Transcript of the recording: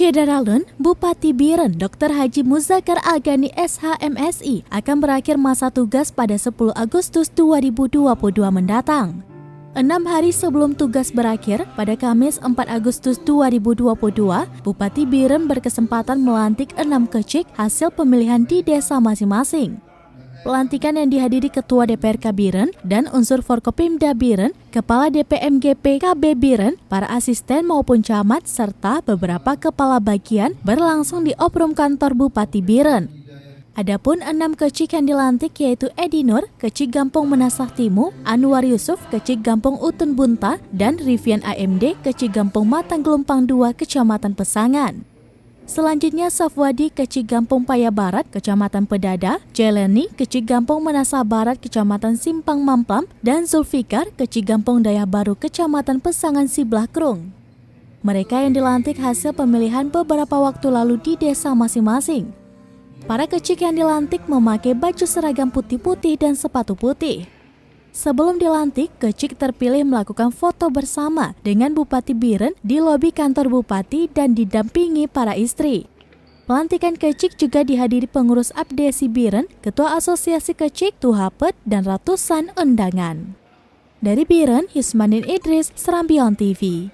Syedaralun, Bupati Biren Dr. Haji Muzakar Agani SHMSI akan berakhir masa tugas pada 10 Agustus 2022 mendatang. 6 hari sebelum tugas berakhir, pada Kamis 4 Agustus 2022, Bupati Biren berkesempatan melantik 6 kecik hasil pemilihan di desa masing-masing. Pelantikan yang dihadiri Ketua DPRK Biren dan unsur Forkopimda Biren, Kepala DPMGP KB Biren, para asisten maupun camat, serta beberapa kepala bagian berlangsung di Oprum Kantor Bupati Biren. Adapun 6 kecik yang dilantik yaitu Edi Nur, Kecik Gampong Menasah Timu, Anwar Yusuf, Kecik Gampong Utun Bunta, dan Rivian AMD, Kecik Gampong Matang Gelumpang 2, Kecamatan Pesangan. Selanjutnya Safwadi, Kecik Gampong Paya Barat, Kecamatan Pedada, Jeleni, Kecik Gampong Menasah Barat, Kecamatan Simpang Mampam, dan Zulfikar, Kecik Gampong Daya Baru, Kecamatan Pesangan Siblahkrung. Mereka yang dilantik hasil pemilihan beberapa waktu lalu di desa masing-masing. Para kecik yang dilantik memakai baju seragam putih-putih dan sepatu putih. Sebelum dilantik, kecik terpilih melakukan foto bersama dengan Bupati Biren di lobi kantor Bupati dan didampingi para istri. Pelantikan kecik juga dihadiri pengurus Abdesi Biren, Ketua Asosiasi Kecik, Tuhapet, dan ratusan undangan. Dari Biren, Yusmanin Idris, Serambion TV.